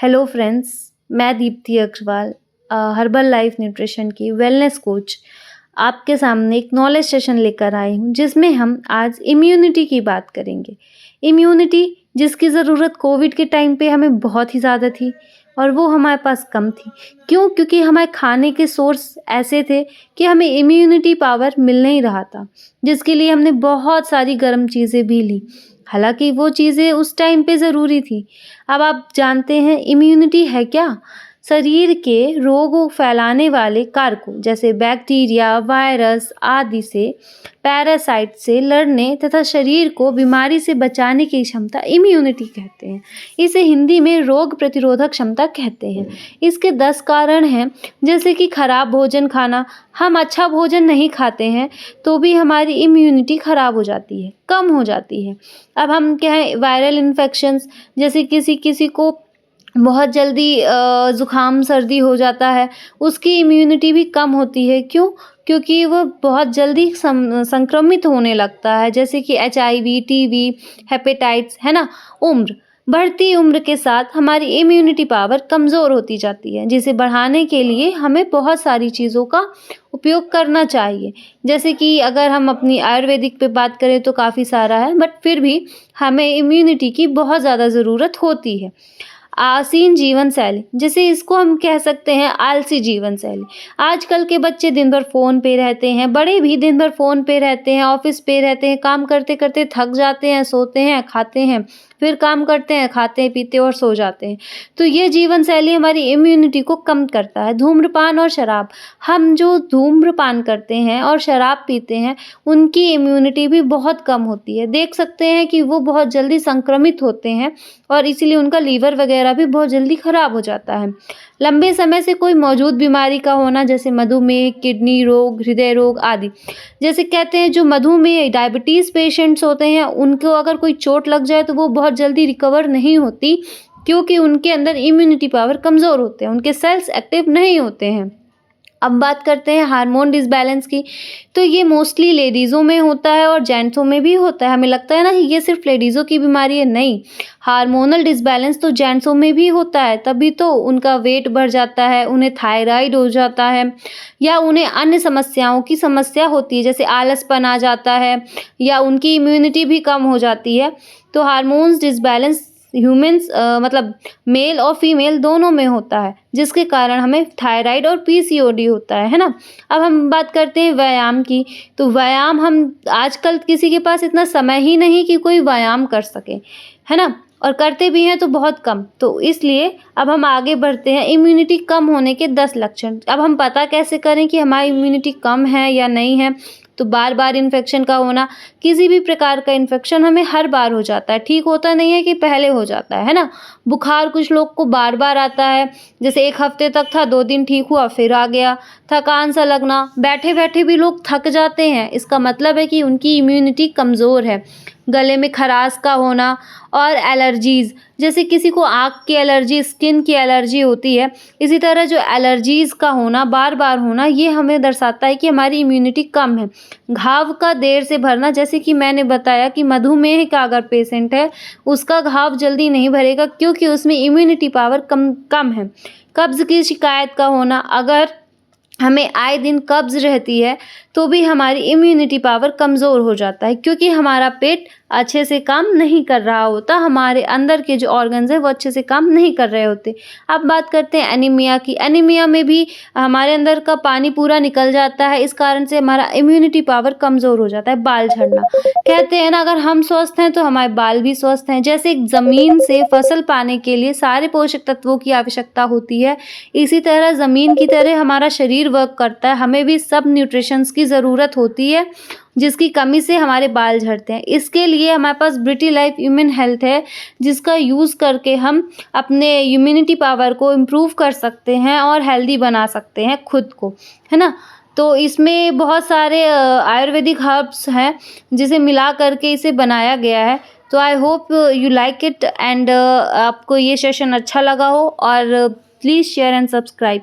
Hello friends, मैं Deepti Agarwal Herbalife nutrition की wellness coach आपके सामने एक नॉलेज सेशन लेकर आई हूँ जिसमें हम आज इम्यूनिटी की बात करेंगे। इम्यूनिटी जिसकी ज़रूरत कोविड के टाइम पे हमें बहुत ही ज़्यादा थी और वो हमारे पास कम थी। क्यों? क्योंकि हमारे खाने के सोर्स ऐसे थे कि हमें इम्यूनिटी पावर मिल नहीं रहा था, जिसके लिए हमने बहुत सारी गर्म चीज़ें भी ली। हालाँकि वो चीज़ें उस टाइम पे ज़रूरी थी। अब आप जानते हैं इम्यूनिटी है क्या? शरीर के रोग फैलाने वाले कारकों जैसे बैक्टीरिया, वायरस आदि से, पैरासाइट से लड़ने तथा शरीर को बीमारी से बचाने की क्षमता इम्यूनिटी कहते हैं। इसे हिंदी में रोग प्रतिरोधक क्षमता कहते हैं। इसके 10 कारण हैं, जैसे कि खराब भोजन खाना। हम अच्छा भोजन नहीं खाते हैं तो भी हमारी इम्यूनिटी खराब हो जाती है, कम हो जाती है। अब हम क्या है, वायरल इन्फेक्शंस, जैसे किसी को बहुत जल्दी ज़ुकाम सर्दी हो जाता है, उसकी इम्यूनिटी भी कम होती है। क्यों? क्योंकि वो बहुत जल्दी संक्रमित होने लगता है, जैसे कि HIV, टीबी, हेपेटाइट्स, है ना? बढ़ती उम्र के साथ हमारी इम्यूनिटी पावर कमज़ोर होती जाती है, जिसे बढ़ाने के लिए हमें बहुत सारी चीज़ों का उपयोग करना चाहिए। जैसे कि अगर हम अपनी आयुर्वेदिक पे बात करें तो काफ़ी सारा है, बट फिर भी हमें इम्यूनिटी की बहुत ज़्यादा ज़रूरत होती है। आसीन जीवन शैली, जैसे इसको हम कह सकते हैं आलसी जीवन शैली। आजकल के बच्चे दिन भर फ़ोन पे रहते हैं, बड़े भी दिन भर फ़ोन पे रहते हैं, ऑफ़िस पे रहते हैं, काम करते-करते थक जाते हैं, सोते हैं, खाते हैं, फिर काम करते हैं, खाते पीते और सो जाते हैं। तो ये जीवन शैली हमारी इम्यूनिटी को कम करता है। धूम्रपान और शराब, हम जो धूम्रपान करते हैं और शराब पीते हैं, उनकी इम्यूनिटी भी बहुत कम होती है। देख सकते हैं कि वो बहुत जल्दी संक्रमित होते हैं और इसीलिए उनका लीवर वगैरह भी बहुत जल्दी खराब हो जाता है। लंबे समय से कोई मौजूद बीमारी का होना, जैसे मधुमेह, किडनी रोग, हृदय रोग आदि। जैसे कहते हैं जो मधुमेह डायबिटीज़ पेशेंट्स होते हैं, उनको अगर कोई चोट लग जाए तो वो बहुत जल्दी रिकवर नहीं होती, क्योंकि उनके अंदर इम्यूनिटी पावर कमज़ोर होते हैं, उनके सेल्स एक्टिव नहीं होते हैं। अब बात करते हैं हार्मोन डिसबैलेंस की, तो ये मोस्टली लेडीज़ों में होता है और जेंट्सों में भी होता है। हमें लगता है ना कि ये सिर्फ लेडीज़ों की बीमारी है, नहीं। हार्मोनल डिसबैलेंस तो जेंट्सों में भी होता है, तभी तो उनका वेट बढ़ जाता है, उन्हें थायराइड हो जाता है या उन्हें अन्य समस्याओं की समस्या होती है, जैसे आलसपन आ जाता है या उनकी इम्यूनिटी भी कम हो जाती है। तो हार्मोन्स डिसबैलेंस ह्यूमन्स मतलब मेल और फीमेल दोनों में होता है, जिसके कारण हमें थायराइड और PCOD होता है ना? अब हम बात करते हैं व्यायाम की, तो व्यायाम हम आजकल किसी के पास इतना समय ही नहीं कि कोई व्यायाम कर सके, है ना? और करते भी हैं तो बहुत कम। तो इसलिए अब हम आगे बढ़ते हैं, इम्यूनिटी कम होने के 10 लक्षण। अब हम पता कैसे करें कि हमारी इम्यूनिटी कम है या नहीं है? तो बार-बार इन्फेक्शन का होना, किसी भी प्रकार का इन्फेक्शन हमें हर बार हो जाता है, ठीक होता नहीं है कि पहले हो जाता है ना? बुखार कुछ लोग को बार-बार आता है, जैसे 1 हफ्ते तक था, 2 दिन ठीक हुआ, फिर आ गया। थकान सा लगना, बैठे-बैठे भी लोग थक जाते हैं, इसका मतलब है कि उनकी इम्यूनिटी कमज़ोर है। गले में खराश का होना और एलर्जीज़, जैसे किसी को आँख की एलर्जी, स्किन की एलर्जी होती है, इसी तरह जो एलर्जीज़ का होना, बार-बार होना, ये हमें दर्शाता है कि हमारी इम्यूनिटी कम है। घाव का देर से भरना, जैसे कि मैंने बताया कि मधुमेह का अगर पेशेंट है, उसका घाव जल्दी नहीं भरेगा क्योंकि उसमें इम्यूनिटी पावर कम है। कब्ज़ की शिकायत का होना, अगर हमें आए दिन कब्ज़ रहती है तो भी हमारी इम्यूनिटी पावर कमज़ोर हो जाता है, क्योंकि हमारा पेट अच्छे से काम नहीं कर रहा होता, हमारे अंदर के जो ऑर्गन्स हैं वो अच्छे से काम नहीं कर रहे होते। अब बात करते हैं एनीमिया की। एनीमिया में भी हमारे अंदर का पानी पूरा निकल जाता है, इस कारण से हमारा इम्यूनिटी पावर कमज़ोर हो जाता है। बाल झड़ना, कहते हैं ना, अगर हम स्वस्थ हैं तो हमारे बाल भी स्वस्थ हैं। जैसे एक ज़मीन से फसल पाने के लिए सारे पोषक तत्वों की आवश्यकता होती है, इसी तरह ज़मीन की तरह हमारा शरीर वर्क करता है, हमें भी सब न्यूट्रिशंस की ज़रूरत होती है, जिसकी कमी से हमारे बाल झड़ते हैं। इसके लिए हमारे पास ब्रिटी लाइफ ह्यूमन हेल्थ है, जिसका यूज़ करके हम अपने इम्यूनिटी पावर को इम्प्रूव कर सकते हैं और हेल्दी बना सकते हैं खुद को, है ना? तो इसमें बहुत सारे आयुर्वेदिक हर्ब्स हैं, जिसे मिला करके इसे बनाया गया है। तो I hope you like it and आपको ये सेशन अच्छा लगा हो, और प्लीज़ शेयर एंड सब्सक्राइब।